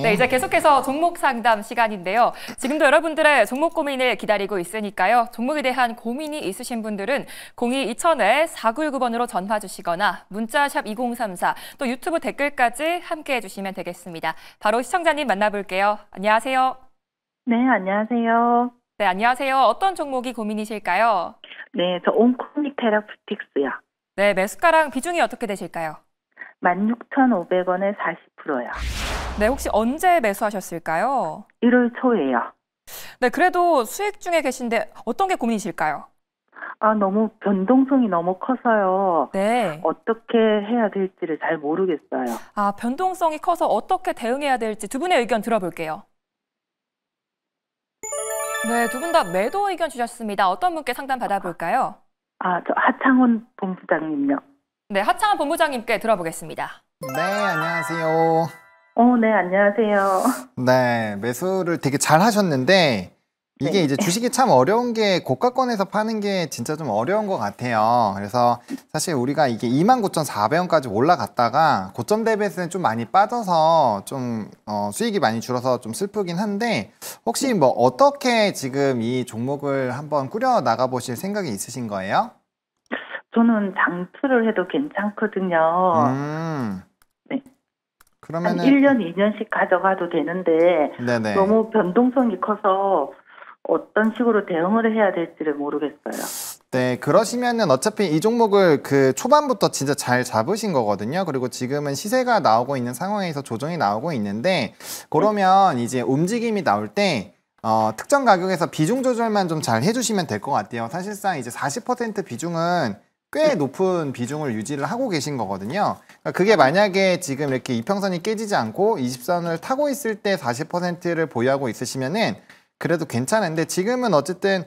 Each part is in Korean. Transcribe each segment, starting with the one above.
네, 이제 계속해서 종목 상담 시간인데요. 지금도 여러분들의 종목 고민을 기다리고 있으니까요. 종목에 대한 고민이 있으신 분들은 02-2000-4919번으로 전화 주시거나 문자 샵 2034, 또 유튜브 댓글까지 함께해 주시면 되겠습니다. 바로 시청자님 만나볼게요. 안녕하세요. 네, 안녕하세요. 네, 안녕하세요. 어떤 종목이 고민이실까요? 네, 저 온코닉 테라푸틱스요. 네, 매수가랑 비중이 어떻게 되실까요? 16,500원에 40%요. 네, 혹시 언제 매수하셨을까요? 1월 초에요. 네, 그래도 수익 중에 계신데 어떤 게 고민이실까요? 너무 변동성이 너무 커서요. 네. 어떻게 해야 될지를 잘 모르겠어요. 변동성이 커서 어떻게 대응해야 될지 두 분의 의견 들어볼게요. 네, 두 분 다 매도 의견 주셨습니다. 어떤 분께 상담 받아볼까요? 저 하창훈 본부장님요. 네, 하창훈 본부장님께 들어보겠습니다. 네, 안녕하세요. 네, 안녕하세요. 네, 매수를 되게 잘 하셨는데 이게 네. 이제 주식이 참 어려운 게 고가권에서 파는 게 진짜 좀 어려운 것 같아요. 그래서 사실 우리가 이게 29,400원까지 올라갔다가 고점 대비해서는 좀 많이 빠져서 좀 수익이 많이 줄어서 좀 슬프긴 한데 혹시 뭐 어떻게 지금 이 종목을 한번 꾸려 나가 보실 생각이 있으신 거예요? 저는 장투를 해도 괜찮거든요. 네. 그러면은 한 1년, 2년씩 가져가도 되는데 네네. 너무 변동성이 커서 어떤 식으로 대응을 해야 될지를 모르겠어요. 네, 그러시면은 어차피 이 종목을 그 초반부터 진짜 잘 잡으신 거거든요. 그리고 지금은 시세가 나오고 있는 상황에서 조정이 나오고 있는데 그러면 이제 움직임이 나올 때 특정 가격에서 비중 조절만 좀 잘 해주시면 될 것 같아요. 사실상 이제 40% 비중은 꽤 높은 비중을 유지를 하고 계신 거거든요. 그러니까 그게 만약에 지금 이렇게 이평선이 깨지지 않고 20선을 타고 있을 때 40%를 보유하고 있으시면은 그래도 괜찮은데 지금은 어쨌든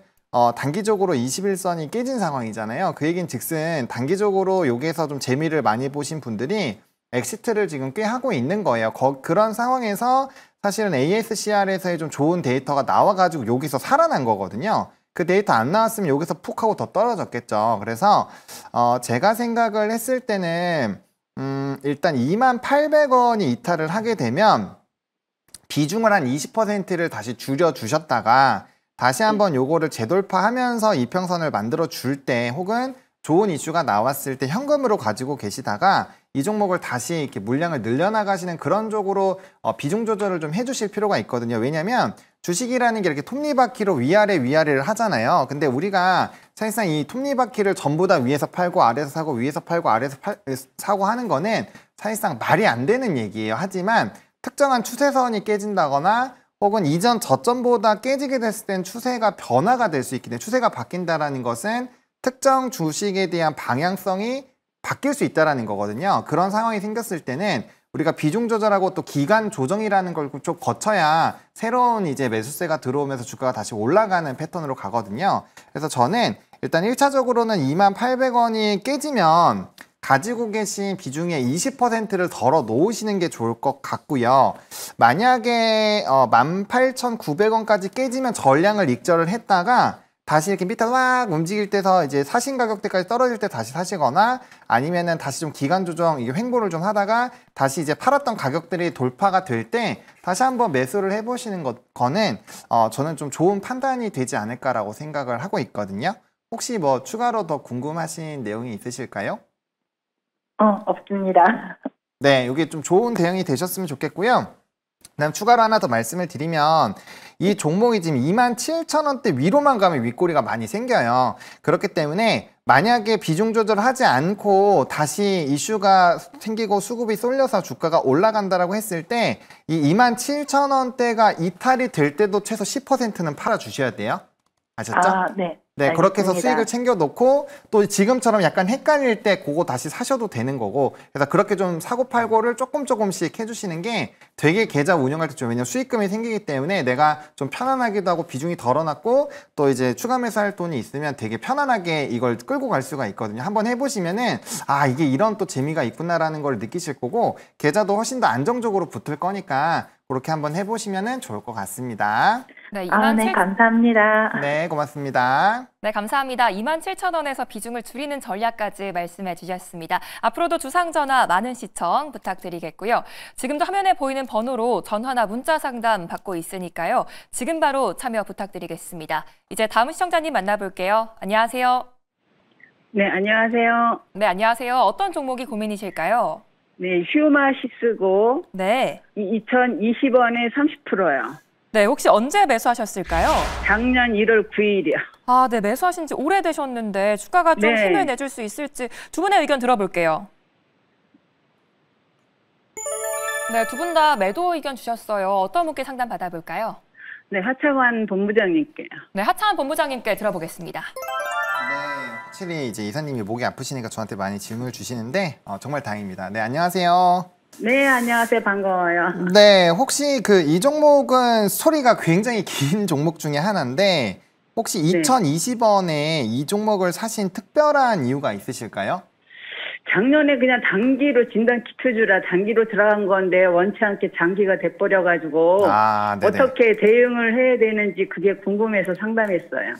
단기적으로 21선이 깨진 상황이잖아요. 그 얘기는 즉슨 단기적으로 여기에서 좀 재미를 많이 보신 분들이 엑시트를 지금 꽤 하고 있는 거예요. 그런 상황에서 사실은 ASCR에서의 좀 좋은 데이터가 나와가지고 여기서 살아난 거거든요. 그 데이터 안 나왔으면 여기서 푹 하고 더 떨어졌겠죠. 그래서 제가 생각을 했을 때는 일단 28,000원이 이탈을 하게 되면 비중을 한 20%를 다시 줄여주셨다가 다시 한번 요거를 재돌파하면서 이평선을 만들어 줄 때 혹은 좋은 이슈가 나왔을 때 현금으로 가지고 계시다가 이 종목을 다시 이렇게 물량을 늘려나가시는 그런 쪽으로 비중 조절을 좀 해주실 필요가 있거든요. 왜냐하면 주식이라는 게 이렇게 톱니바퀴로 위아래를 하잖아요. 근데 우리가 사실상 이 톱니바퀴를 전부 다 위에서 팔고 아래에서 사고 위에서 팔고 아래에서 사고 하는 거는 사실상 말이 안 되는 얘기예요. 하지만 특정한 추세선이 깨진다거나 혹은 이전 저점보다 깨지게 됐을 땐 추세가 변화가 될 수 있기 때문에 추세가 바뀐다라는 것은 특정 주식에 대한 방향성이 바뀔 수 있다는 거거든요. 그런 상황이 생겼을 때는 우리가 비중 조절하고 또 기간 조정이라는 걸 좀 거쳐야 새로운 이제 매수세가 들어오면서 주가가 다시 올라가는 패턴으로 가거든요. 그래서 저는 일단 1차적으로는 28,000원이 깨지면 가지고 계신 비중의 20%를 덜어 놓으시는 게 좋을 것 같고요. 만약에 18,900원까지 깨지면 전량을 익절을 했다가 다시 이렇게 밑에 막 움직일 때서 이제 사신 가격대까지 떨어질 때 다시 사시거나 아니면은 다시 좀 기간 조정, 이게 횡보를 좀 하다가 다시 이제 팔았던 가격들이 돌파가 될 때 다시 한번 매수를 해보시는 거는 저는 좀 좋은 판단이 되지 않을까라고 생각을 하고 있거든요. 혹시 뭐 추가로 더 궁금하신 내용이 있으실까요? 없습니다. 네, 이게 좀 좋은 대응이 되셨으면 좋겠고요. 그다음 추가로 하나 더 말씀을 드리면 이 종목이 지금 27,000원대 위로만 가면 윗꼬리가 많이 생겨요. 그렇기 때문에 만약에 비중 조절을 하지 않고 다시 이슈가 생기고 수급이 쏠려서 주가가 올라간다라고 했을 때 이 27,000원대가 이탈이 될 때도 최소 10%는 팔아 주셔야 돼요. 아셨죠? 네. 네, 그렇게 해서 알겠습니다. 수익을 챙겨 놓고 또 지금처럼 약간 헷갈릴 때 그거 다시 사셔도 되는 거고 그래서 그렇게 좀 사고 팔고를 조금씩 해주시는 게 되게 계좌 운영할 때 좀 왜냐면 수익금이 생기기 때문에 내가 좀 편안하기도 하고 비중이 덜어놨고 또 이제 추가 매수할 돈이 있으면 되게 편안하게 이걸 끌고 갈 수가 있거든요. 한번 해보시면은 이게 이런 또 재미가 있구나라는 걸 느끼실 거고 계좌도 훨씬 더 안정적으로 붙을 거니까 그렇게 한번 해보시면은 좋을 것 같습니다. 네, 네, 감사합니다. 네, 고맙습니다. 네, 감사합니다. 27,000원에서 비중을 줄이는 전략까지 말씀해 주셨습니다. 앞으로도 주상전화 많은 시청 부탁드리겠고요. 지금도 화면에 보이는 번호로 전화나 문자 상담 받고 있으니까요. 지금 바로 참여 부탁드리겠습니다. 이제 다음 시청자님 만나볼게요. 안녕하세요. 네, 안녕하세요. 네, 안녕하세요. 어떤 종목이 고민이실까요? 네, 휴마시스고 네. 2020원에 30%요. 네, 혹시 언제 매수하셨을까요? 작년 1월 9일이요. 아, 네, 매수하신 지 오래되셨는데 주가가 좀 네. 힘을 내줄 수 있을지 두 분의 의견 들어볼게요. 네, 두 분 다 매도 의견 주셨어요. 어떤 분께 상담 받아볼까요? 네, 하창환 본부장님께요. 네, 하창한 본부장님께 들어보겠습니다. 네, 확실히 이제 이사님이 목이 아프시니까 저한테 많이 질문을 주시는데 정말 다행입니다. 네, 안녕하세요. 네, 안녕하세요. 반가워요. 네, 혹시 이 종목은 스토리가 굉장히 긴 종목 중에 하나인데 혹시 네. 2020원에 이 종목을 사신 특별한 이유가 있으실까요? 작년에 그냥 단기로 진단 키트주라 단기로 들어간 건데 원치 않게 장기가 돼버려가지고 네네. 어떻게 대응을 해야 되는지 그게 궁금해서 상담했어요.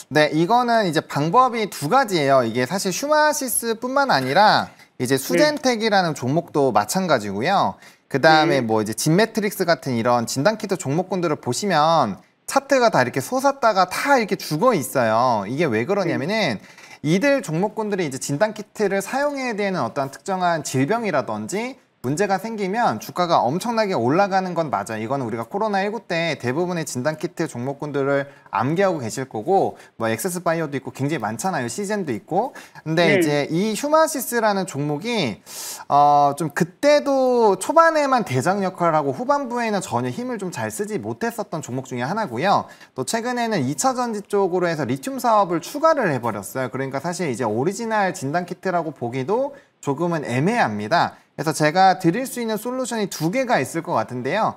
네, 이거는 이제 방법이 두 가지예요. 이게 사실 휴마시스뿐만 아니라 이제 수젠텍이라는 종목도 마찬가지고요. 그 다음에 뭐 이제 진매트릭스 같은 이런 진단키트 종목군들을 보시면 차트가 다 이렇게 솟았다가 다 이렇게 죽어 있어요. 이게 왜 그러냐면은 이들 종목군들이 이제 진단키트를 사용해야 되는 어떤 특정한 질병이라든지 문제가 생기면 주가가 엄청나게 올라가는 건 맞아요. 이거는 우리가 코로나19 때 대부분의 진단키트 종목군들을 암기하고 계실 거고 뭐 엑세스바이오도 있고 굉장히 많잖아요. 시젠도 있고. 근데 이제 이 휴마시스라는 종목이 좀 그때도 초반에만 대장 역할을 하고 후반부에는 전혀 힘을 좀 잘 쓰지 못했었던 종목 중에 하나고요. 또 최근에는 2차 전지 쪽으로 해서 리튬 사업을 추가를 해버렸어요. 그러니까 사실 이제 오리지널 진단키트라고 보기도 조금은 애매합니다. 그래서 제가 드릴 수 있는 솔루션이 두 개가 있을 것 같은데요.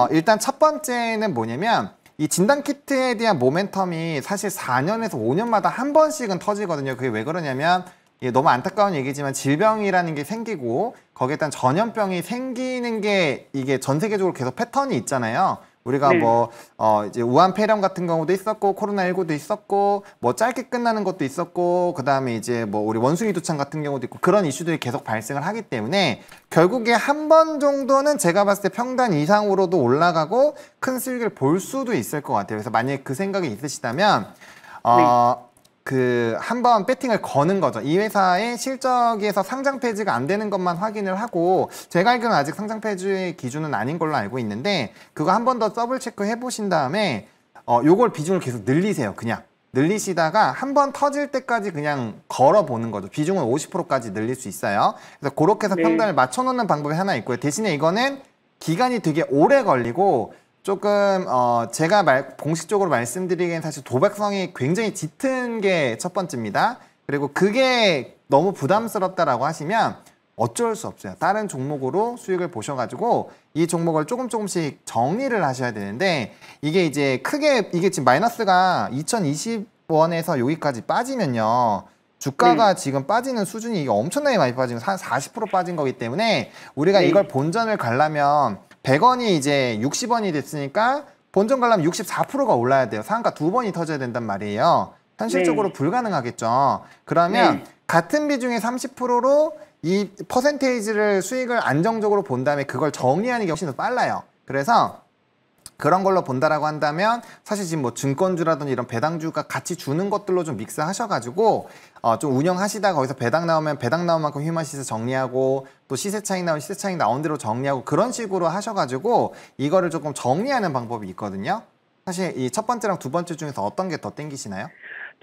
일단 첫 번째는 뭐냐면 이 진단키트에 대한 모멘텀이 사실 4년에서 5년마다 한 번씩은 터지거든요. 그게 왜 그러냐면 이게 너무 안타까운 얘기지만 질병이라는 게 생기고 거기에 따른 전염병이 생기는 게 이게 전 세계적으로 계속 패턴이 있잖아요. 우리가 뭐 이제 우한 폐렴 같은 경우도 있었고 코로나19도 있었고 뭐 짧게 끝나는 것도 있었고 그다음에 이제 뭐 우리 원숭이 두창 같은 경우도 있고 그런 이슈들이 계속 발생을 하기 때문에 결국에 한 번 정도는 제가 봤을 때 평단 이상으로도 올라가고 큰 수익을 볼 수도 있을 것 같아요. 그래서 만약에 그 생각이 있으시다면 한번 배팅을 거는 거죠. 이 회사의 실적에서 상장 폐지가 안 되는 것만 확인을 하고 제가 알기로는 아직 상장 폐지 기준은 아닌 걸로 알고 있는데 그거 한 번 더 더블 체크 해보신 다음에 요걸 비중을 계속 늘리세요. 그냥 늘리시다가 한 번 터질 때까지 그냥 걸어보는 거죠. 비중은 50%까지 늘릴 수 있어요. 그래서 그렇게 해서 평단을 맞춰놓는 방법이 하나 있고요. 대신에 이거는 기간이 되게 오래 걸리고 조금 제가 공식적으로 말씀드리기엔 사실 도박성이 굉장히 짙은 게 첫 번째입니다. 그리고 그게 너무 부담스럽다라고 하시면 어쩔 수 없어요. 다른 종목으로 수익을 보셔가지고 이 종목을 조금씩 정리를 하셔야 되는데 이게 이제 크게 이게 지금 마이너스가 2020원에서 여기까지 빠지면요. 주가가 지금 빠지는 수준이 이게 엄청나게 많이 빠지고 한 40% 빠진 거기 때문에 우리가 이걸 본전을 가려면 100원이 이제 60원이 됐으니까 본전 가려면 64%가 올라야 돼요. 상한가 두 번이 터져야 된단 말이에요. 현실적으로 불가능하겠죠. 그러면 같은 비중의 30%로 이 퍼센테이지를 수익을 안정적으로 본 다음에 그걸 정리하는 게 훨씬 더 빨라요. 그래서 그런 걸로 본다라고 한다면 사실 지금 뭐 증권주라든지 이런 배당주가 같이 주는 것들로 좀 믹스하셔가지고 좀 운영하시다가 거기서 배당 나오면 배당 나온 만큼 휴마시스 정리하고 또 시세 차익 나오면 시세 차익 나온 대로 정리하고 그런 식으로 하셔가지고 이거를 조금 정리하는 방법이 있거든요. 사실 이 첫 번째랑 두 번째 중에서 어떤 게 더 땡기시나요?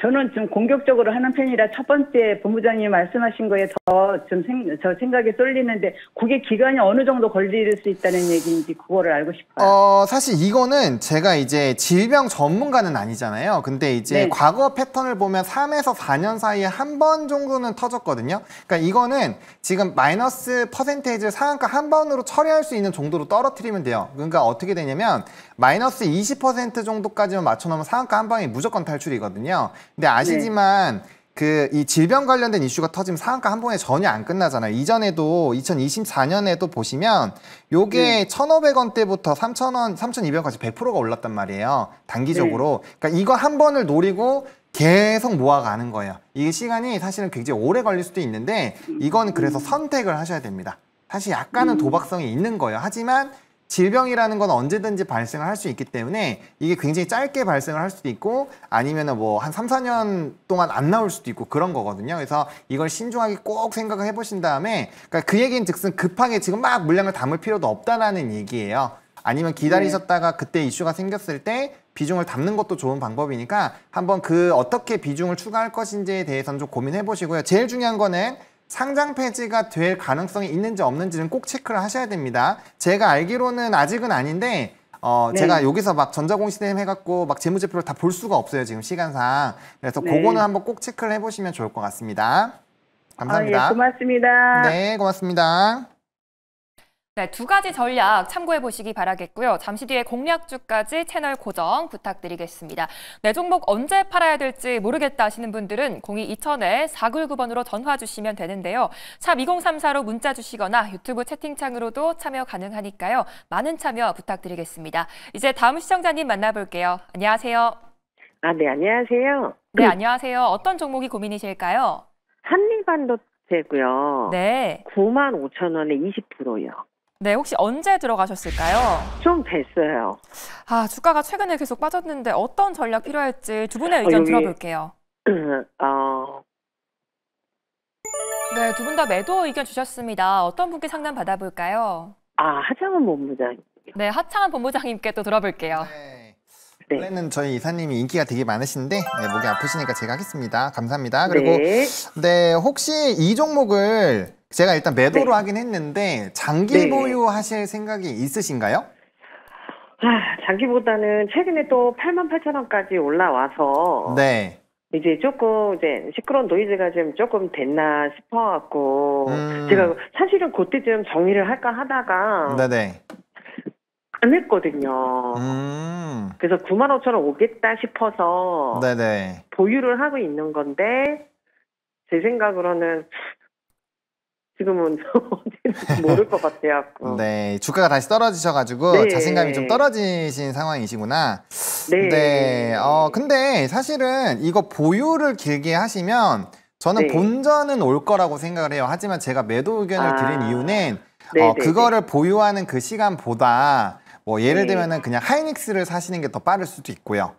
저는 좀 공격적으로 하는 편이라 첫 번째 본부장님이 말씀하신 거에 더 좀 저 생각이 쏠리는데 그게 기간이 어느 정도 걸릴 수 있다는 얘기인지 그거를 알고 싶어요. 사실 이거는 제가 이제 질병 전문가는 아니잖아요. 근데 이제 과거 패턴을 보면 3에서 4년 사이에 한 번 정도는 터졌거든요. 그러니까 이거는 지금 마이너스 퍼센테이지를 상한가 한 번으로 처리할 수 있는 정도로 떨어뜨리면 돼요. 그러니까 어떻게 되냐면 마이너스 20% 정도까지만 맞춰놓으면 상한가 한 방에 무조건 탈출이거든요. 근데 아시지만 이 질병 관련된 이슈가 터지면 상한가 한 번에 전혀 안 끝나잖아요. 이전에도 2024년에도 보시면 요게 1,500원대부터 3,000원, 3,200원까지 100%가 올랐단 말이에요. 단기적으로. 그러니까 이거 한 번을 노리고 계속 모아가는 거예요. 이게 시간이 사실은 굉장히 오래 걸릴 수도 있는데 이건 그래서 선택을 하셔야 됩니다. 사실 약간은 도박성이 있는 거예요. 하지만 질병이라는 건 언제든지 발생을 할 수 있기 때문에 이게 굉장히 짧게 발생을 할 수도 있고 아니면은 뭐 한 3, 4년 동안 안 나올 수도 있고 그런 거거든요. 그래서 이걸 신중하게 꼭 생각을 해보신 다음에 그러니까 그 얘기는 즉슨 급하게 지금 막 물량을 담을 필요도 없다라는 얘기예요. 아니면 기다리셨다가 그때 이슈가 생겼을 때 비중을 담는 것도 좋은 방법이니까 한번 어떻게 비중을 추가할 것인지에 대해서는 좀 고민해 보시고요. 제일 중요한 거는 상장 폐지가 될 가능성이 있는지 없는지는 꼭 체크를 하셔야 됩니다. 제가 알기로는 아직은 아닌데 제가 여기서 막 전자공시대행 해갖고 막 재무제표를 다 볼 수가 없어요. 지금 시간상. 그래서 그거는 한번 꼭 체크를 해보시면 좋을 것 같습니다. 감사합니다. 예, 고맙습니다. 네, 고맙습니다. 네, 두 가지 전략 참고해 보시기 바라겠고요. 잠시 뒤에 공략주까지 채널 고정 부탁드리겠습니다. 내 종목 언제 팔아야 될지 모르겠다 하시는 분들은 02-2000-4919번으로 전화 주시면 되는데요. 샵 2034로 문자 주시거나 유튜브 채팅창으로도 참여 가능하니까요. 많은 참여 부탁드리겠습니다. 이제 다음 시청자님 만나볼게요. 안녕하세요. 네, 안녕하세요. 네, 안녕하세요. 어떤 종목이 고민이실까요? 한리반도체고요. 네. 95,000원에 20%요. 네, 혹시 언제 들어가셨을까요? 좀 됐어요. 주가가 최근에 계속 빠졌는데 어떤 전략 필요할지 두 분의 의견 들어볼게요. 네, 두 분 다 매도 의견 주셨습니다. 어떤 분께 상담 받아볼까요? 하정은 본부장. 네, 하창한 본부장님께 또 들어볼게요. 네. 원래는 저희 이사님이 인기가 되게 많으신데 목이 아프시니까 제가 하겠습니다. 감사합니다. 그리고 네, 혹시 이 종목을 제가 일단 매도로 하긴 했는데 장기 보유하실 생각이 있으신가요? 장기보다는 최근에 또 88,000원까지 올라와서 이제 조금 시끄러운 노이즈가 좀 조금 됐나 싶어갖고 제가 사실은 그때 좀 정리를 할까 하다가 안 했거든요. 그래서 95,000원 오겠다 싶어서 보유를 하고 있는 건데 제 생각으로는 지금은 모를 것 같아요. 네, 주가가 다시 떨어지셔가지고 자신감이 좀 떨어지신 상황이시구나. 근데 사실은 이거 보유를 길게 하시면 저는 본전은 올 거라고 생각을 해요. 하지만 제가 매도 의견을 드린 이유는 그거를 보유하는 그 시간보다 뭐 예를 들면은 그냥 하이닉스를 사시는 게 더 빠를 수도 있고요.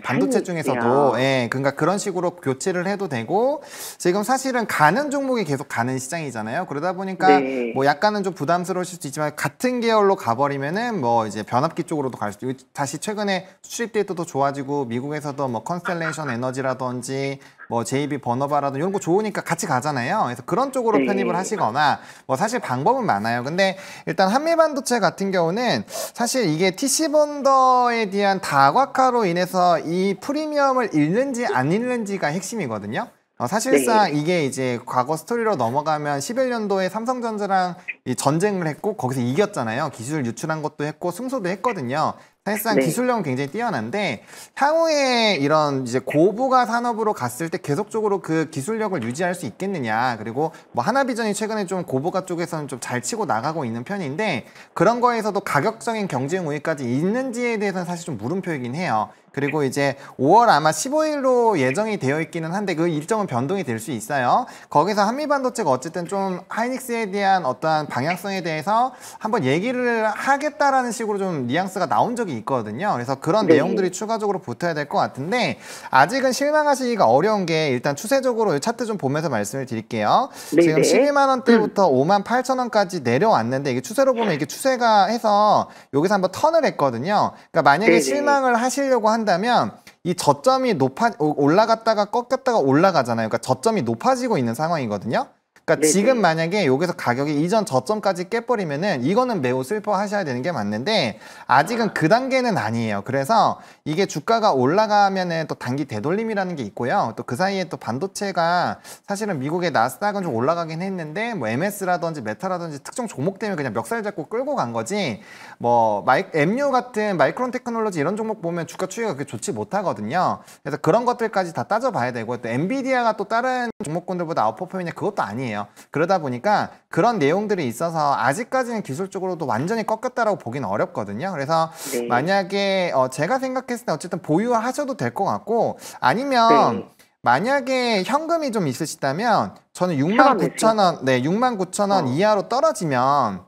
반도체 중에서도 그러니까 그런 식으로 교체를 해도 되고 지금 사실은 가는 종목이 계속 가는 시장이잖아요. 그러다 보니까 뭐 약간은 좀 부담스러우실 수 있지만 같은 계열로 가버리면은 뭐 이제 변압기 쪽으로도 갈 수도 있고 다시 최근에 수출입 데이터도 좋아지고 미국에서도 뭐 컨스텔레이션 에너지라든지 뭐 JB 버너바라든지 이런 거 좋으니까 같이 가잖아요. 그래서 그런 쪽으로 편입을 하시거나 뭐 사실 방법은 많아요. 근데 일단 한미반도체 같은 경우는 사실 이게 TC본더에 대한 다각화로 인해서 이 프리미엄을 잃는지 안 잃는지가 핵심이거든요. 사실상 이게 이제 과거 스토리로 넘어가면 11년도에 삼성전자랑 전쟁을 했고 거기서 이겼잖아요. 기술 유출한 것도 했고 승소도 했거든요. 사실상 기술력은 굉장히 뛰어난데 향후에 이런 이제 고부가 산업으로 갔을 때 계속적으로 그 기술력을 유지할 수 있겠느냐. 그리고 뭐 하나비전이 최근에 좀 고부가 쪽에서는 좀 잘 치고 나가고 있는 편인데 그런 거에서도 가격적인 경쟁 우위까지 있는지에 대해서는 사실 좀 물음표이긴 해요. 그리고 이제 5월 아마 15일로 예정이 되어 있기는 한데 그 일정은 변동이 될 수 있어요. 거기서 한미반도체가 어쨌든 좀 하이닉스에 대한 어떠한 방향성에 대해서 한번 얘기를 하겠다라는 식으로 좀 뉘앙스가 나온 적이 있거든요. 그래서 그런 내용들이 추가적으로 붙어야 될 것 같은데 아직은 실망하시기가 어려운 게 일단 추세적으로 차트 좀 보면서 말씀을 드릴게요. 지금 12만 원대부터 58,000원까지 내려왔는데 이게 추세로 보면 이게 추세가 해서 여기서 한번 턴을 했거든요. 그러니까 만약에 실망을 하시려고 한다면 이 저점이 올라갔다가 꺾였다가 올라가잖아요. 그러니까 저점이 높아지고 있는 상황이거든요. 그러니까 네네. 지금 만약에 여기서 가격이 이전 저점까지 깨버리면은 이거는 매우 슬퍼하셔야 되는 게 맞는데 아직은 그 단계는 아니에요. 그래서 이게 주가가 올라가면은 또 단기 되돌림이라는 게 있고요. 또 그 사이에 또 반도체가 사실은 미국의 나스닥은 좀 올라가긴 했는데 뭐 MS라든지 메타라든지 특정 종목 때문에 그냥 멱살 잡고 끌고 간 거지. 뭐 MU 같은 마이크론 테크놀로지 이런 종목 보면 주가 추이가 그렇게 좋지 못하거든요. 그래서 그런 것들까지 다 따져봐야 되고 또 엔비디아가 또 다른 종목군들보다 아웃퍼폼이냐 그것도 아니에요. 그러다 보니까 그런 내용들이 있어서 아직까지는 기술적으로도 완전히 꺾였다라고 보기는 어렵거든요. 그래서 네. 만약에 제가 생각했을 때 어쨌든 보유하셔도 될 것 같고 아니면 네. 만약에 현금이 좀 있으시다면 저는 현금 69,000원, 네, 69,000원 이하로 떨어지면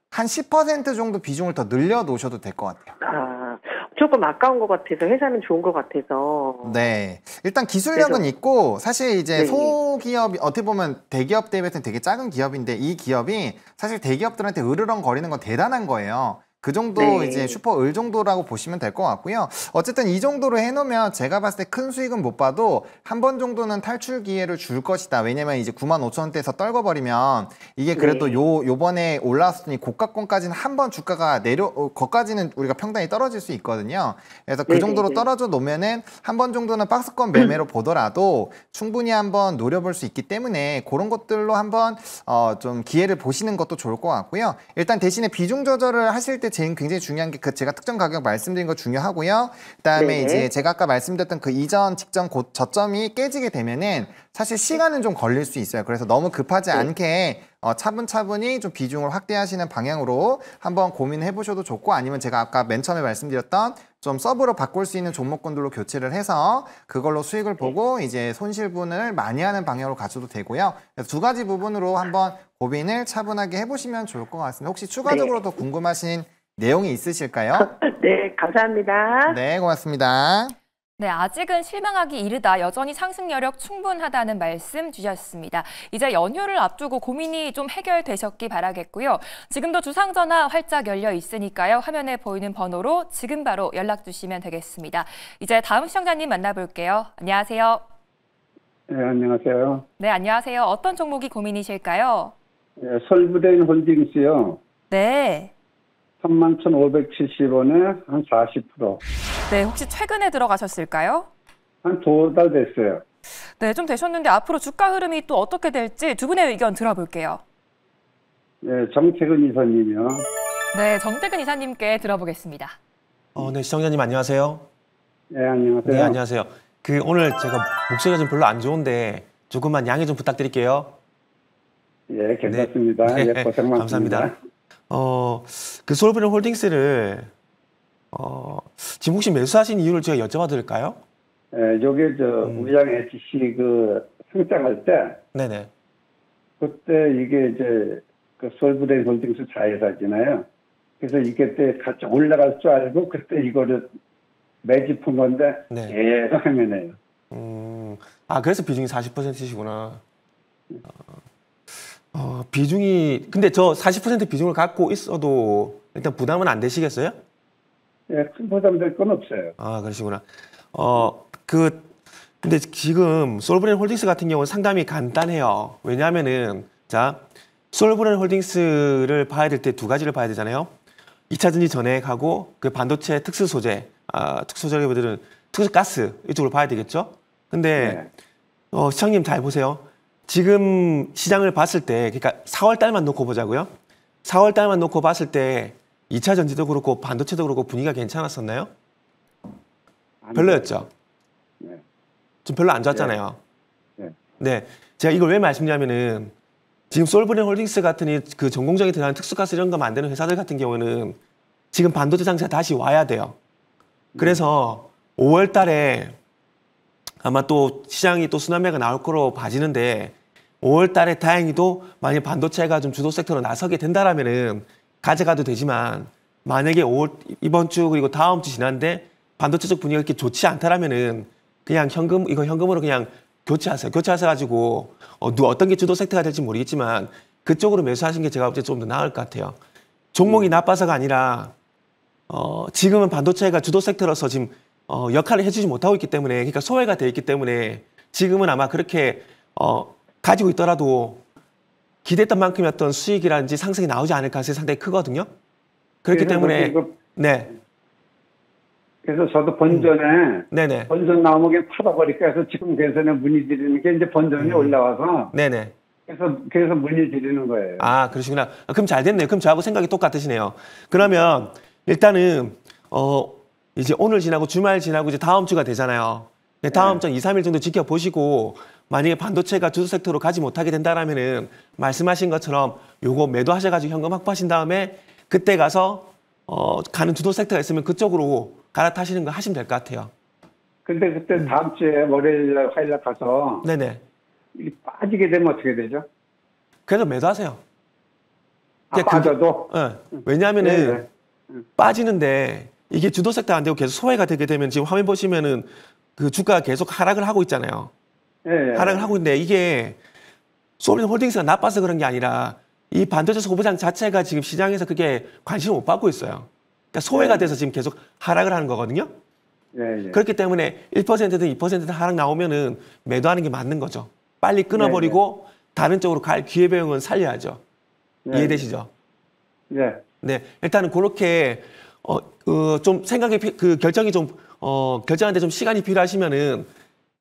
한 10% 정도 비중을 더 늘려 놓으셔도 될 것 같아요. 아, 조금 아까운 것 같아서 회사는 좋은 것 같아서. 네. 일단 기술력은 그래서- 있고 사실 이제 네. 소기업이 어떻게 보면 대기업 대비해서는 되게 작은 기업인데 이 기업이 사실 대기업들한테 으르렁거리는 건 대단한 거예요. 그 정도 네. 이제 슈퍼 을 정도라고 보시면 될 것 같고요. 어쨌든 이 정도로 해놓으면 제가 봤을 때 큰 수익은 못 봐도 한 번 정도는 탈출 기회를 줄 것이다. 왜냐면 이제 95,000원대에서 떨궈버리면 이게 그래도 네. 요번에 올라왔으니 고가권까지는 한 번 주가가 거까지는 우리가 평단이 떨어질 수 있거든요. 그래서 그 네네네. 정도로 떨어져 놓으면은 한 번 정도는 박스권 매매로 보더라도 충분히 한번 노려볼 수 있기 때문에 그런 것들로 한번 좀 기회를 보시는 것도 좋을 것 같고요. 일단 대신에 비중 조절을 하실 때 굉장히 중요한 게 그 제가 특정 가격 말씀드린 거 중요하고요. 그다음에 네네. 이제 제가 아까 말씀드렸던 그 이전 직전 저점이 깨지게 되면은 사실 시간은 좀 걸릴 수 있어요. 그래서 너무 급하지 않게 차분차분히 좀 비중을 확대하시는 방향으로 한번 고민해 보셔도 좋고 아니면 제가 아까 맨 처음에 말씀드렸던 좀 서브로 바꿀 수 있는 종목군들로 교체를 해서 그걸로 수익을 보고 이제 손실분을 많이 하는 방향으로 가셔도 되고요. 그래서 두 가지 부분으로 한번 고민을 차분하게 해보시면 좋을 것 같습니다. 혹시 추가적으로 더 궁금하신 내용이 있으실까요? 네, 감사합니다. 네, 고맙습니다. 네, 아직은 실망하기 이르다. 여전히 상승 여력 충분하다는 말씀 주셨습니다. 이제 연휴를 앞두고 고민이 좀 해결되셨기 바라겠고요. 지금도 주상전화 활짝 열려 있으니까요. 화면에 보이는 번호로 지금 바로 연락 주시면 되겠습니다. 이제 다음 시청자님 만나볼게요. 안녕하세요. 네, 안녕하세요. 네, 안녕하세요. 어떤 종목이 고민이실까요? 네, 설부대인 홀딩스요. 네. 31,570원에 한 40%. 네, 혹시 최근에 들어가셨을까요? 한 2달 됐어요. 네, 좀 되셨는데 앞으로 주가 흐름이 또 어떻게 될지 두 분의 의견 들어볼게요. 네, 정태근 이사님이요. 네, 정태근 이사님께 들어보겠습니다. 네, 시청자님 안녕하세요. 네, 안녕하세요. 네, 안녕하세요. 오늘 제가 목소리가 좀 별로 안 좋은데 조금만 양해 좀 부탁드릴게요. 예, 괜찮습니다. 네. 예, 고생 많습니다. 감사합니다. 그 솔브랜 홀딩스를 지금 혹시 매수하신 이유를 제가 여쭤봐도 될까요? 예, 요게 우량 HC 상장할 때 네네. 그때 이게 이제 그 솔브레인 홀딩스 자회사잖아요. 그래서 이게 때 같이 올라갈 줄 알고 그때 이거를 매집한 건데 네. 계속 헤매네요. 그래서 비중이 40%시구나. 비중이 근데 저 40% 비중을 갖고 있어도 일단 부담은 안 되시겠어요? 예, 큰 부담될 건 없어요. 그러시구나. 근데 지금 솔브랜 홀딩스 같은 경우는 상담이 간단해요. 왜냐하면은 솔브랜 홀딩스를 봐야 될 때 두 가지를 봐야 되잖아요. 2차 전지 전액하고 그 반도체 특수 소재, 특수 소재들은 특수 가스 이쪽으로 봐야 되겠죠. 근데 시청님 잘 보세요. 지금 시장을 봤을 때, 그러니까 4월 달만 놓고 보자고요. 4월 달만 놓고 봤을 때 2차 전지도 그렇고 반도체도 그렇고 분위기가 괜찮았었나요? 별로였죠. 네. 좀 별로 안 좋았잖아요. 네. 네, 제가 이걸 왜 말씀드리냐면은 지금 솔브랜 홀딩스 같은 그 전공정에 들어가는 특수가스 이런 거 만드는 회사들 같은 경우는 지금 반도체 장세가 다시 와야 돼요. 그래서 5월 달에 아마 또 시장이 또 순환매가 나올 거로 봐지는데 5월 달에 다행히도 만약 반도체가 좀 주도 섹터로 나서게 된다라면은 가져가도 되지만 만약에 이번 주 그리고 다음 주 지난데 반도체 쪽 분위기가 그렇게 좋지 않다라면은 그냥 현금으로 그냥 교체하세요. 교체하셔가지고 어떤 게 주도 섹터가 될지 모르겠지만 그쪽으로 매수하시는 게 제가 볼 때 좀 더 나을 것 같아요. 종목이 나빠서가 아니라 지금은 반도체가 주도 섹터로서 지금 역할을 해주지 못하고 있기 때문에 그러니까 소외가 돼 있기 때문에 지금은 아마 그렇게 가지고 있더라도 기대했던 만큼의 어떤 수익이라든지 상승이 나오지 않을 가능성이 상당히 크거든요. 그렇기 때문에 네. 그래서 저도 본전에 네네. 본전 나오면 그냥 팔아버릴까 해서 지금 계산에 문의드리는 게 이제 본전이 올라와서 네네. 그래서 문의드리는 거예요. 아, 그러시구나. 그럼 잘 됐네요. 그럼 저하고 생각이 똑같으시네요. 그러면 일단은 이제 오늘 지나고 주말 지나고 이제 다음 주가 되잖아요. 다음 주 2, 3일 정도 지켜보시고 만약에 반도체가 주도 섹터로 가지 못하게 된다라면은 말씀하신 것처럼 요거 매도하셔가지고 현금 확보하신 다음에 그때 가서 가는 주도 섹터가 있으면 그쪽으로 갈아타시는 거 하시면 될 것 같아요. 근데 그때 다음 주에 월요일, 화요일 가서 네네. 이게 빠지게 되면 어떻게 되죠? 그래도 매도하세요. 빠져도? 왜냐하면은 빠지는데 이게 주도 섹터 안 되고 계속 소외가 되게 되면 지금 화면 보시면은 그 주가가 계속 하락을 하고 있잖아요. 하락을 하고 있는데 이게 솔브린 홀딩스가 나빠서 그런 게 아니라 이 반도체 소부장 자체가 지금 시장에서 그게 관심을 못 받고 있어요. 그러니까 소외가 돼서 지금 계속 하락을 하는 거거든요. 그렇기 때문에 1%든 2%든 하락 나오면은 매도하는 게 맞는 거죠. 빨리 끊어버리고 다른 쪽으로 갈 기회비용은 살려야죠. 이해되시죠? 네. 일단은 그렇게 좀 생각이 그 결정이 좀 결정하는데 좀 시간이 필요하시면은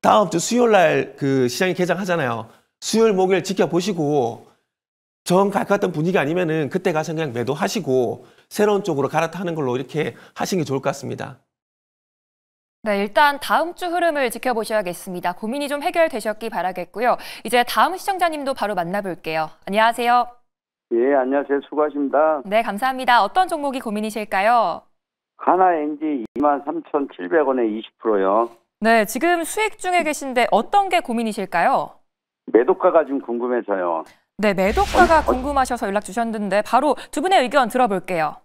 다음 주 수요일 날 그 시장이 개장하잖아요. 수요일 목요일 지켜보시고 정 갈 것 같은 분위기 아니면은 그때 가서 그냥 매도하시고 새로운 쪽으로 갈아타는 걸로 이렇게 하시는 게 좋을 것 같습니다. 네, 일단 다음 주 흐름을 지켜보셔야겠습니다. 고민이 좀 해결되셨기 바라겠고요. 이제 다음 시청자님도 바로 만나볼게요. 안녕하세요. 예, 안녕하세요. 수고하십니다. 네, 감사합니다. 어떤 종목이 고민이실까요? 하나엔지 23,700원에 20%요. 네, 지금 수익 중에 계신데 어떤 게 고민이실까요? 매도가가 좀 궁금해서요. 네, 매도가가 궁금하셔서 연락 주셨는데 바로 두 분의 의견 들어볼게요.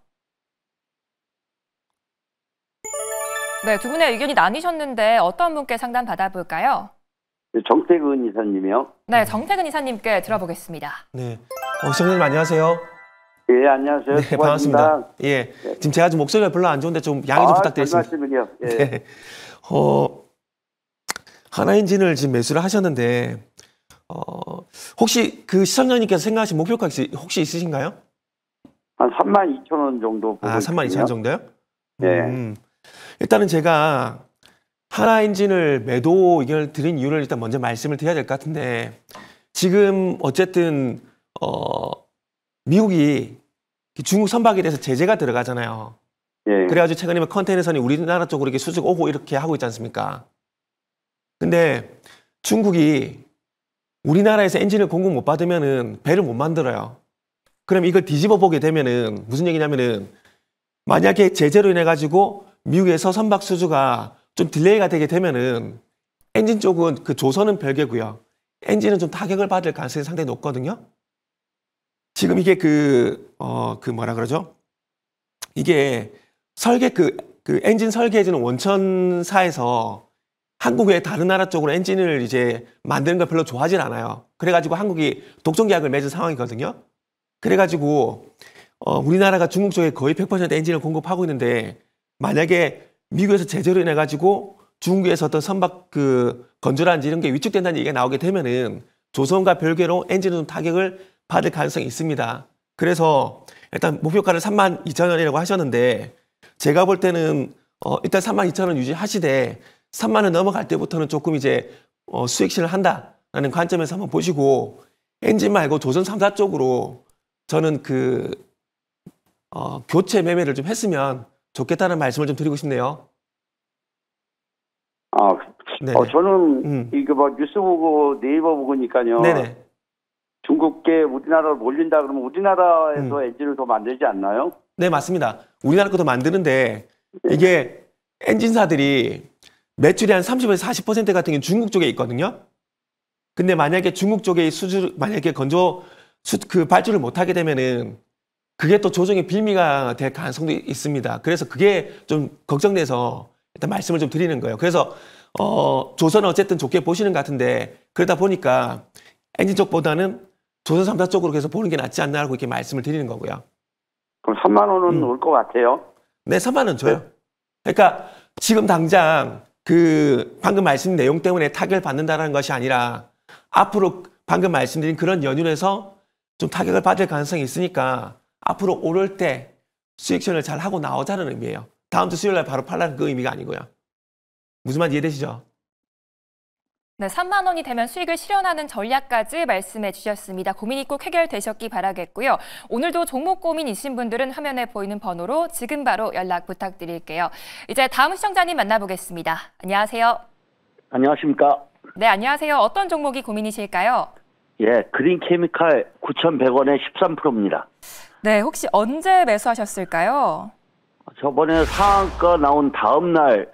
네, 두 분의 의견이 나뉘셨는데 어떤 분께 상담 받아볼까요? 정태근 이사님이요. 네, 정태근 이사님께 들어보겠습니다. 네, 시청자님 안녕하세요. 예, 안녕하세요. 네, 반갑습니다. 예, 지금 제가 좀 목소리가 별로 안 좋은데 좀 양해 좀 부탁드리겠습니다. 말씀을요. 예. 네, 하나엔진을 지금 매수를 하셨는데 혹시 그 시청자님께서 생각하신 목표가 혹시 있으신가요? 한 32,000원 정도 보고 32,000원 정도요? 네. 일단은 제가 하나엔진을 매도 의견을 드린 이유를 일단 먼저 말씀을 드려야 될 것 같은데 지금 어쨌든 미국이 중국 선박에 대해서 제재가 들어가잖아요. 예. 그래가지고 최근에 컨테이너선이 우리나라 쪽으로 이렇게 수직 오고 이렇게 하고 있지 않습니까? 근데 중국이 우리나라에서 엔진을 공급 못 받으면은 배를 못 만들어요. 그럼 이걸 뒤집어 보게 되면은 무슨 얘기냐면은 만약에 제재로 인해 가지고 미국에서 선박 수주가 좀 딜레이가 되게 되면은 엔진 쪽은 그 조선은 별개고요. 엔진은 좀 타격을 받을 가능성이 상당히 높거든요. 지금 이게 뭐라 그러죠? 이게 그 엔진 설계해주는 원천사에서 한국 외 다른 나라 쪽으로 엔진을 이제 만드는 걸 별로 좋아하진 않아요. 그래가지고 한국이 독점 계약을 맺은 상황이거든요. 그래가지고 우리나라가 중국 쪽에 거의 100% 엔진을 공급하고 있는데 만약에 미국에서 제재로 인해 가지고 중국에서 어떤 선박 건조라든지 이런 게 위축된다는 얘기가 나오게 되면은 조선과 별개로 엔진은 좀 타격을 받을 가능성이 있습니다. 그래서 일단 목표가를 32,000원이라고 하셨는데 제가 볼 때는 일단 32,000원 유지하시되 3만 원 넘어갈 때부터는 조금 이제 수익 실현을 한다라는 관점에서 한번 보시고 엔진 말고 조선 3사 쪽으로 저는 교체 매매를 좀 했으면 좋겠다는 말씀을 좀 드리고 싶네요. 저는 이거 뉴스 보고 네이버 보니까요. 네네. 중국계 우리나라로 몰린다 그러면 우리나라에서 엔진을 더 만들지 않나요? 네, 맞습니다. 우리나라 것도 만드는데 이게 엔진사들이 매출이 한 30에서 40% 같은 게 중국 쪽에 있거든요. 근데 만약에 중국 쪽에 만약에 발주를 못하게 되면은 그게 또 조정의 빌미가 될 가능성도 있습니다. 그래서 그게 좀 걱정돼서 일단 말씀을 좀 드리는 거예요. 그래서 조선은 어쨌든 좋게 보시는 것 같은데 그러다 보니까 엔진 쪽보다는 조선 3사 쪽으로 계속 보는 게 낫지 않나라고 이렇게 말씀을 드리는 거고요. 그럼 3만 원은 올 것 같아요? 네, 3만 원 줘요. 그러니까 지금 당장 방금 말씀드린 내용 때문에 타격을 받는다는 것이 아니라 앞으로 방금 말씀드린 그런 연륜에서 좀 타격을 받을 가능성이 있으니까 앞으로 오를 때 수익 실현을 잘 하고 나오자는 의미예요. 다음 주 수요일 날 바로 팔라는 그 의미가 아니고요. 무슨 말인지 이해되시죠? 네, 3만 원이 되면 수익을 실현하는 전략까지 말씀해 주셨습니다. 고민이 꼭 해결되셨기 바라겠고요. 오늘도 종목 고민 있으신 분들은 화면에 보이는 번호로 지금 바로 연락 부탁드릴게요. 이제 다음 시청자님 만나보겠습니다. 안녕하세요. 안녕하십니까? 네, 안녕하세요. 어떤 종목이 고민이실까요? 예, 그린 케미칼 9,100원에 13%입니다. 네, 혹시 언제 매수하셨을까요? 저번에 상한가 나온 다음 날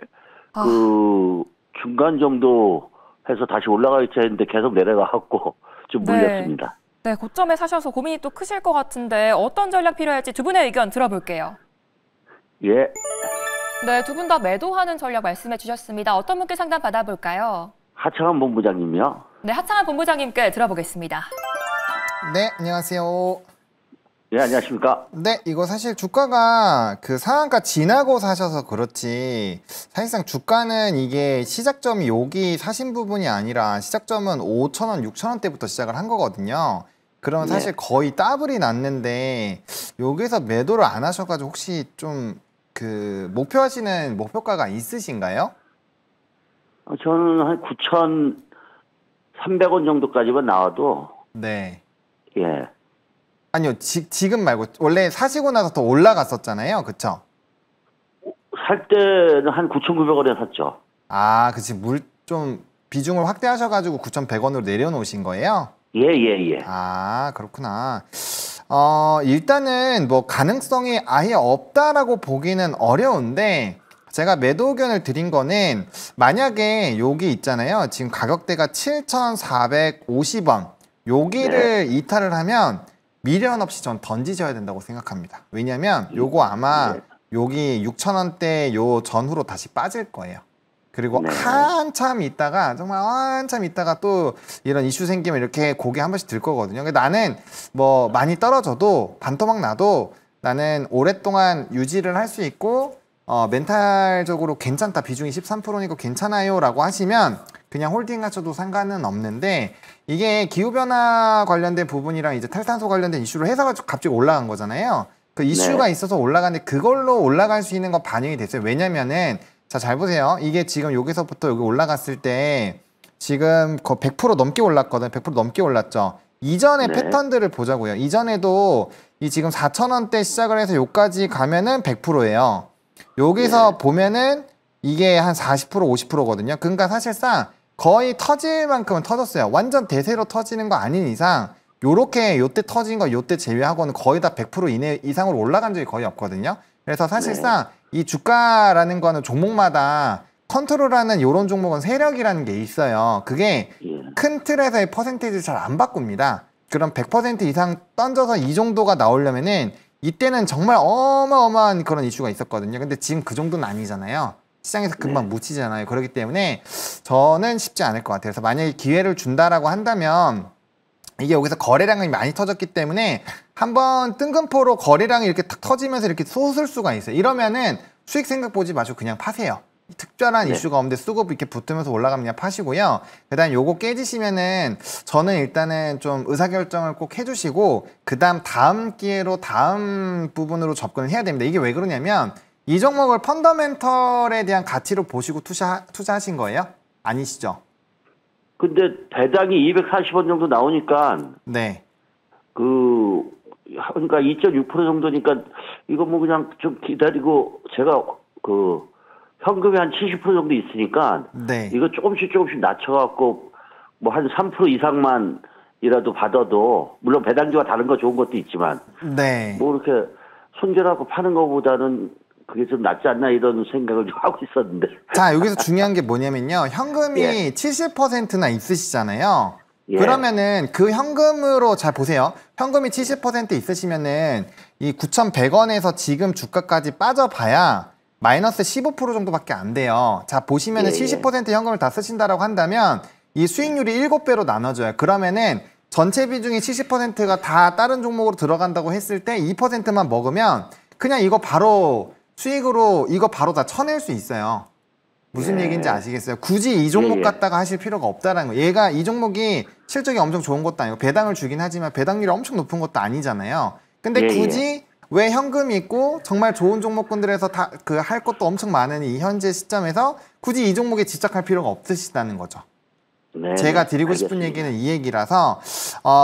그 중간 정도 해서 다시 올라가겠지 했는데 계속 내려가갖고 좀 물렸습니다. 네, 고점에 사셔서 고민이 또 크실 것 같은데 어떤 전략 필요할지 두 분의 의견 들어볼게요. 예. 네, 두 분 다 매도하는 전략 말씀해 주셨습니다. 어떤 분께 상담 받아볼까요? 하창한 본부장님이요. 네, 하창한 본부장님께 들어보겠습니다. 네, 안녕하세요. 예, 안녕하십니까? 네, 이거 사실 주가가 그 상한가 지나고 사셔서 그렇지 사실상 주가는 이게 시작점이 여기 사신 부분이 아니라 시작점은 5,000원, 6,000원대부터 시작을 한 거거든요. 그럼 사실 거의 더블이 났는데 여기서 매도를 안 하셔가지고 혹시 좀 그 목표하시는 목표가가 있으신가요? 저는 한 9,300원 정도까지만 나와도 네. 예. 아니요, 지금 말고 원래 사시고 나서 더 올라갔었잖아요, 그쵸? 살 때는 한 9,900원에 샀죠. 아, 그치. 좀 비중을 확대하셔가지고 9,100원으로 내려놓으신 거예요? 예. 아, 그렇구나. 일단은 뭐 가능성이 아예 없다라고 보기는 어려운데 제가 매도 의견을 드린 거는 만약에 여기 있잖아요. 지금 가격대가 7,450원. 여기를 이탈을 하면 미련 없이 전 던지셔야 된다고 생각합니다. 왜냐면 요거 아마 여기 6,000원대 요 전후로 다시 빠질 거예요. 그리고 한참 있다가 정말 한참 있다가 또 이런 이슈 생기면 이렇게 고개 한 번씩 들 거거든요. 근데 나는 뭐 많이 떨어져도 반토막 나도 나는 오랫동안 유지를 할 수 있고 멘탈적으로 괜찮다. 비중이 13%니까 괜찮아요 라고 하시면 그냥 홀딩 하셔도 상관은 없는데 이게 기후변화 관련된 부분이랑 이제 탈탄소 관련된 이슈로 해서 갑자기 올라간 거잖아요. 그 이슈가 있어서 올라가는데 그걸로 올라갈 수 있는 거 반영이 됐어요. 왜냐면은 자, 잘 보세요. 이게 지금 여기서부터 여기 올라갔을 때 지금 100% 넘게 올랐거든. 100% 넘게 올랐죠. 이전의 패턴들을 보자고요. 이전에도 이 지금 4,000원대 시작을 해서 여기까지 가면은 100%예요. 여기서 보면은 이게 한 40%, 50%거든요. 그러니까 사실상 거의 터질 만큼은 터졌어요. 완전 대세로 터지는 거 아닌 이상 요렇게 요때 터진 거 요때 제외하고는 거의 다 100% 이상으로 올라간 적이 거의 없거든요. 그래서 사실상 이 주가라는 거는 종목마다 컨트롤하는 요런 종목은 세력이라는 게 있어요. 그게 큰 틀에서의 퍼센테이지를 잘 안 바꿉니다. 그럼 100% 이상 던져서 이 정도가 나오려면은 이때는 정말 어마어마한 그런 이슈가 있었거든요. 근데 지금 그 정도는 아니잖아요. 시장에서 금방 묻히잖아요. 그렇기 때문에 저는 쉽지 않을 것 같아요. 그래서 만약에 기회를 준다라고 한다면 이게 여기서 거래량이 많이 터졌기 때문에 한번 뜬금포로 거래량이 이렇게 탁 터지면서 이렇게 솟을 수가 있어요. 이러면은 수익 생각 보지 마시고 그냥 파세요. 특별한 이슈가 없는데 수급 이렇게 붙으면서 올라가면 그냥 파시고요. 그다음 요거 깨지시면은 저는 일단은 좀 의사결정을 꼭 해주시고 다음 기회로 다음 부분으로 접근을 해야 됩니다. 이게 왜 그러냐면 이 종목을 펀더멘털에 대한 가치로 보시고 투자하신 거예요? 아니시죠? 근데 배당이 240원 정도 나오니까 그러니까 2.6% 정도니까 이거 뭐 그냥 좀 기다리고 제가 그 현금이 한 70% 정도 있으니까 이거 조금씩 낮춰갖고 뭐 한 3% 이상만이라도 받아도 물론 배당주가 다른 거 좋은 것도 있지만 뭐 이렇게 손절하고 파는 것보다는 그게 좀 낫지 않나 이런 생각을 좀 하고 있었는데. 자, 여기서 중요한 게 뭐냐면요. 현금이 70%나 있으시잖아요. 그러면은 그 현금으로 잘 보세요. 현금이 70% 있으시면은 이 9,100원에서 지금 주가까지 빠져봐야 마이너스 15% 정도밖에 안 돼요. 자, 보시면은 70% 현금을 다 쓰신다라고 한다면 이 수익률이 7배로 나눠져요. 그러면은 전체 비중이 70%가 다 다른 종목으로 들어간다고 했을 때 2%만 먹으면 그냥 이거 바로 수익으로 이거 바로 다 쳐낼 수 있어요. 무슨 얘기인지 아시겠어요? 굳이 이 종목 갖다가 하실 필요가 없다라는 거예요. 얘가 이 종목이 실적이 엄청 좋은 것도 아니고 배당을 주긴 하지만 배당률이 엄청 높은 것도 아니잖아요. 근데 굳이 왜 현금이 있고 정말 좋은 종목군들에서 다 할 것도 엄청 많은 이 현재 시점에서 굳이 이 종목에 집착할 필요가 없으시다는 거죠. 네, 제가 드리고 싶은 얘기는 이 얘기라서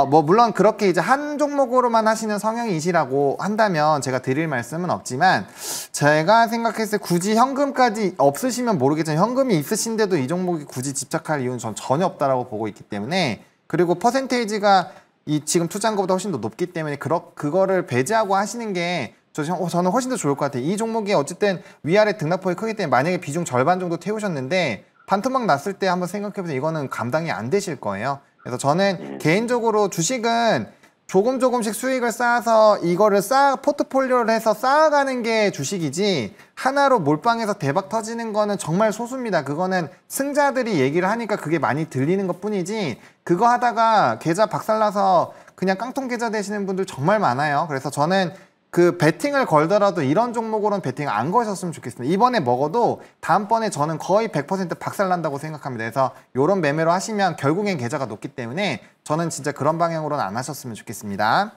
뭐 물론 그렇게 이제 한 종목으로만 하시는 성향이시라고 한다면 제가 드릴 말씀은 없지만 제가 생각했을 때 굳이 현금까지 없으시면 모르겠지만 현금이 있으신데도 이 종목이 굳이 집착할 이유는 전 전혀 없다라고 보고 있기 때문에 그리고 퍼센테이지가 이 지금 투자한 것보다 훨씬 더 높기 때문에 그거를 배제하고 하시는 게 저는 훨씬 더 좋을 것 같아요. 이 종목이 어쨌든 위아래 등락폭이 크기 때문에 만약에 비중 절반 정도 태우셨는데 반토막 났을 때 한번 생각해보세요. 이거는 감당이 안 되실 거예요. 그래서 저는 개인적으로 주식은 조금씩 수익을 쌓아서 이거를 포트폴리오를 해서 쌓아가는 게 주식이지 하나로 몰빵해서 대박 터지는 거는 정말 소수입니다. 그거는 승자들이 얘기를 하니까 그게 많이 들리는 것 뿐이지 그거 하다가 계좌 박살나서 그냥 깡통 계좌 되시는 분들 정말 많아요. 그래서 저는 그 베팅을 걸더라도 이런 종목으로는 베팅 안 거셨으면 좋겠습니다. 이번에 먹어도 다음번에 저는 거의 100% 박살난다고 생각합니다. 그래서 이런 매매로 하시면 결국엔 계좌가 높기 때문에 저는 진짜 그런 방향으로는 안 하셨으면 좋겠습니다.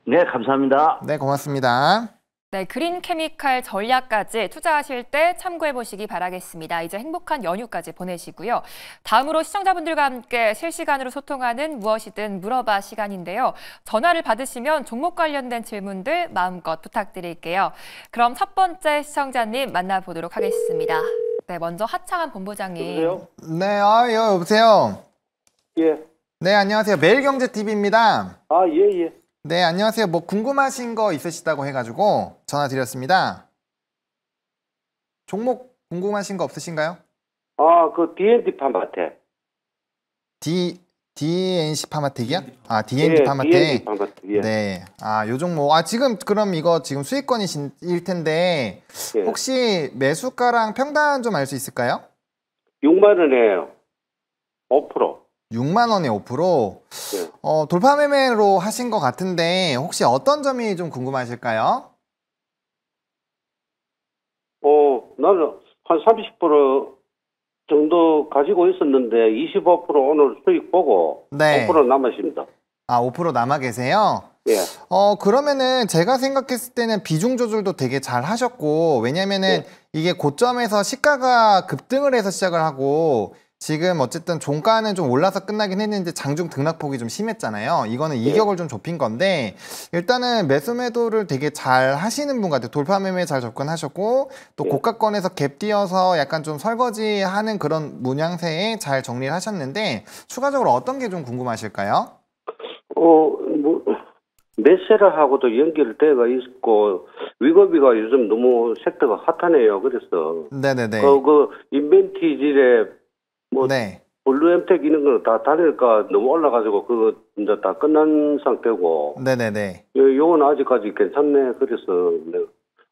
네, 감사합니다. 네, 고맙습니다. 네, 그린 케미칼 전략까지 투자하실 때 참고해 보시기 바라겠습니다. 이제 행복한 연휴까지 보내시고요. 다음으로 시청자분들과 함께 실시간으로 소통하는 무엇이든 물어봐 시간인데요. 전화를 받으시면 종목 관련된 질문들 마음껏 부탁드릴게요. 그럼 첫 번째 시청자님 만나보도록 하겠습니다. 네, 먼저 하창한 본부장님. 여보세요? 네, 여보세요? 예. 네, 안녕하세요. 매일경제TV입니다. 아, 예. 네, 안녕하세요. 뭐 궁금하신 거 있으시다고 해가지고 전화 드렸습니다. 종목 궁금하신 거 없으신가요? 아, 그 D&D 파마텍. DNC 파마텍이요? 아, D&D 파마텍. D&D 파마텍. 예. 네. 아, 요 종목. 지금 그럼 이거 지금 수익권이실 텐데 혹시 매수가랑 평단 좀 알 수 있을까요? 6만 원이에요. 5%. 6만 원에 5%? 예. 돌파 매매로 하신 것 같은데 혹시 어떤 점이 좀 궁금하실까요? 나는 한 30% 정도 가지고 있었는데 25% 오늘 수익 보고 5% 남았습니다. 아, 5% 남아 계세요? 예. 그러면은 제가 생각했을 때는 비중 조절도 되게 잘 하셨고 왜냐면은 이게 고점에서 시가가 급등을 해서 시작을 하고 지금 어쨌든 종가는 좀 올라서 끝나긴 했는데 장중 등락폭이 좀 심했잖아요. 이거는 이격을 좀 좁힌 건데 일단은 매수 매도를 되게 잘 하시는 분 같아요. 돌파 매매 잘 접근하셨고 또 고가권에서 갭 띄어서 약간 좀 설거지하는 그런 문양새에 잘 정리를 하셨는데 추가적으로 어떤 게 좀 궁금하실까요? 메세라하고도 연결돼가 있고 위거비가 요즘 너무 섹터가 핫하네요. 그래서 네네네. 그 인벤티질에 블루엠텍 이런 거는 다 단일가 너무 올라가지고 그거 이제 다 끝난 상태고. 네네네. 요건 아직까지 괜찮네. 그래서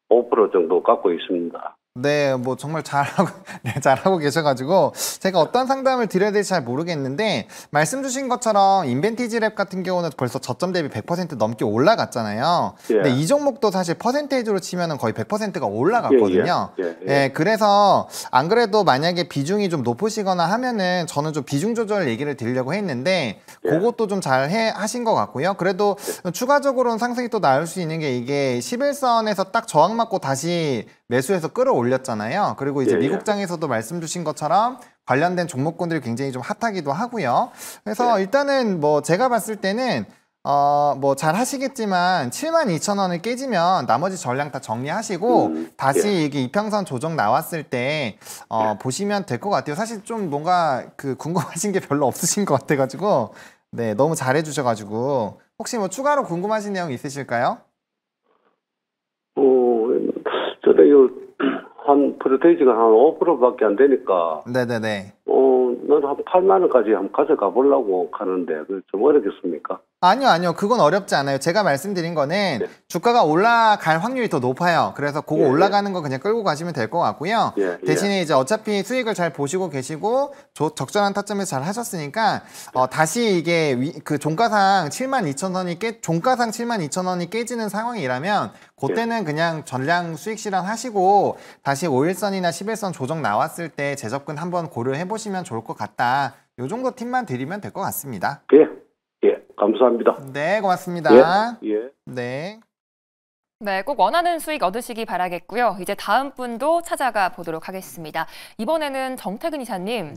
5% 정도 갖고 있습니다. 네, 뭐 정말 잘하고 계셔가지고 제가 어떤 상담을 드려야 될지 잘 모르겠는데 말씀 주신 것처럼 인벤티지 랩 같은 경우는 벌써 저점 대비 100% 넘게 올라갔잖아요. 근데 이 종목도 사실 퍼센테이지로 치면은 거의 100%가 올라갔거든요. 그래서 안 그래도 만약에 비중이 좀 높으시거나 하면은 저는 좀 비중 조절 얘기를 드리려고 했는데 그것도 좀 잘 하신 것 같고요. 그래도 추가적으로는 상승이 또 나올 수 있는 게 이게 11선에서 딱 저항 맞고 다시 매수해서 끌어올렸잖아요. 그리고 이제 미국장에서도 말씀 주신 것처럼 관련된 종목군들이 굉장히 좀 핫하기도 하고요. 그래서 일단은 뭐 제가 봤을 때는 뭐 잘 하시겠지만 72,000원을 깨지면 나머지 전량 다 정리하시고 다시 이게 이평선 조정 나왔을 때 보시면 될 것 같아요. 사실 좀 뭔가 궁금하신 게 별로 없으신 것 같아가지고 네, 너무 잘해 주셔가지고 혹시 뭐 추가로 궁금하신 내용 있으실까요? 저는 한 퍼센테이지가 한 5%밖에 안 되니까. 네네네. 나는 한 8만 원까지 한번 가져가 보려고 하는데 좀 어렵겠습니까? 아니요. 그건 어렵지 않아요. 제가 말씀드린 거는 네. 주가가 올라갈 확률이 더 높아요. 그래서 그거 예, 올라가는 거 그냥 끌고 가시면 될 것 같고요. 예, 대신에 이제 어차피 수익을 잘 보시고 계시고 적절한 타점에서 잘 하셨으니까 다시 이게 그 종가상 72,000원이 종가상 72,000원이 깨지는 상황이라면 그때는 그냥 전량 수익 실현하시고 다시 5일선이나 10일선 조정 나왔을 때 재접근 한번 고려해 보시면 좋을 것 같다. 요 정도 팁만 드리면 될 것 같습니다. 예, 감사합니다. 네, 고맙습니다. 예. 네. 네, 꼭 원하는 수익 얻으시기 바라겠고요. 이제 다음 분도 찾아가 보도록 하겠습니다. 이번에는 정태근 이사님.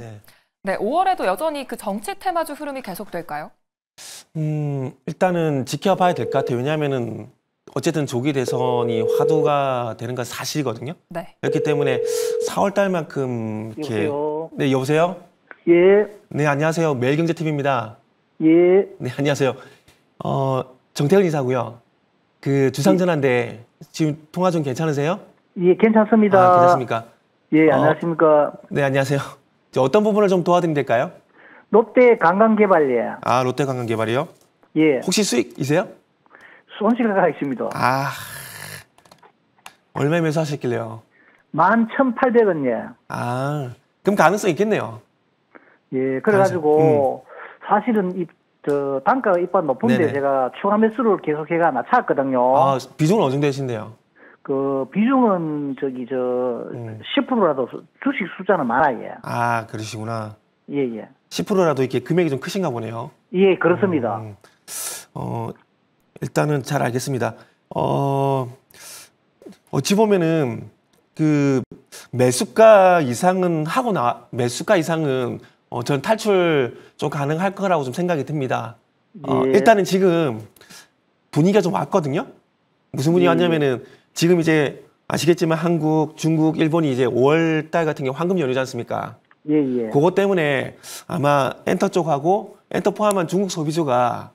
네, 5월에도 여전히 그 정치 테마주 흐름이 계속될까요? 일단은 지켜봐야 될 것 같아요. 왜냐하면은 어쨌든 조기 대선이 화두가 되는 건 사실이거든요. 네. 그렇기 때문에 4월 달만큼 이렇게 여보세요? 네, 여보세요? 예, 네, 안녕하세요. 매일경제TV입니다. 예, 네, 안녕하세요. 정태근 이사고요. 그 주상전화인데 지금 통화 좀 괜찮으세요? 예, 괜찮습니다. 아, 괜찮습니까? 예, 안녕하십니까. 네, 안녕하세요. 어떤 부분을 좀 도와드리면 될까요? 롯데 관광개발이에요. 아, 롯데관광개발이요? 예, 혹시 수익이세요? 손실가 있습니다. 아, 얼마에 매수하셨길래요? 11,800원이에요. 아, 그럼 가능성 있겠네요. 예, 그래가지고 사실은 단가가 이빨 높은데 네네. 제가 추가 매수를 계속해가 낮췄거든요. 아, 비중은 어느 정도 되신데요? 그 비중은 10%라도 주식 숫자는 많아요. 아, 그러시구나. 예, 예. 10%라도 이렇게 금액이 좀 크신가 보네요. 예, 그렇습니다. 일단은 잘 알겠습니다. 어찌 보면은 그 매수가 이상은 전 탈출 좀 가능할 거라고 좀 생각이 듭니다. 예. 일단은 지금 분위기가 좀 왔거든요. 무슨 분위기 왔냐면은 지금 이제 아시겠지만 한국, 중국, 일본이 이제 5월 달 같은 게 황금 연휴지 않습니까? 예, 예. 그것 때문에 아마 엔터 쪽하고 엔터 포함한 중국 소비주가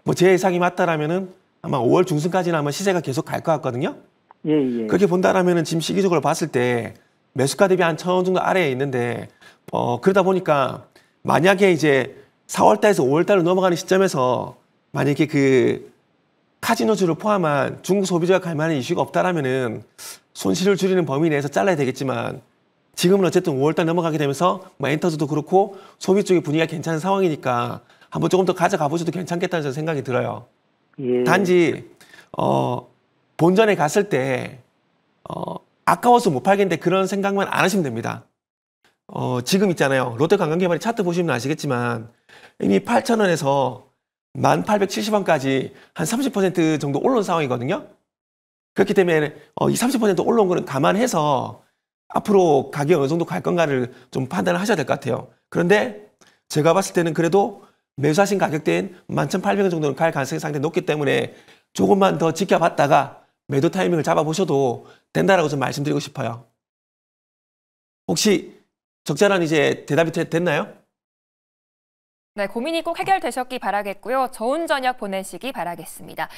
뭐 제 예상이 맞다라면은 아마 5월 중순까지는 아마 시세가 계속 갈 것 같거든요. 예, 예. 그렇게 본다라면은 지금 시기적으로 봤을 때 매수가 대비 한 1,000원 정도 아래에 있는데 그러다 보니까 만약에 이제 4월 달에서 5월 달로 넘어가는 시점에서 만약에 그 카지노주를 포함한 중국 소비자가 갈 만한 이슈가 없다라면은 손실을 줄이는 범위 내에서 잘라야 되겠지만 지금은 어쨌든 5월 달 넘어가게 되면서 뭐 엔터주도 그렇고 소비 쪽의 분위기가 괜찮은 상황이니까 한번 조금 더 가져가 보셔도 괜찮겠다는 저는 생각이 들어요. 예. 단지 본전에 갔을 때 아까워서 못 팔겠는데 그런 생각만 안 하시면 됩니다. 지금 있잖아요. 롯데관광개발이 차트 보시면 아시겠지만 이미 8,000원에서 1,870원까지 한 30% 정도 올라온 상황이거든요. 그렇기 때문에 이 30% 올라온 거는 감안해서 앞으로 가격이 어느 정도 갈 건가를 좀 판단을 하셔야 될 것 같아요. 그런데 제가 봤을 때는 그래도 매수하신 가격대인 11,800원 정도는 갈 가능성이 상당히 높기 때문에 조금만 더 지켜봤다가 매도 타이밍을 잡아보셔도 된다라고 좀 말씀드리고 싶어요. 혹시 적절한 이제 대답이 됐나요? 네, 고민이 꼭 해결되셨기 바라겠고요. 좋은 저녁 보내시기 바라겠습니다.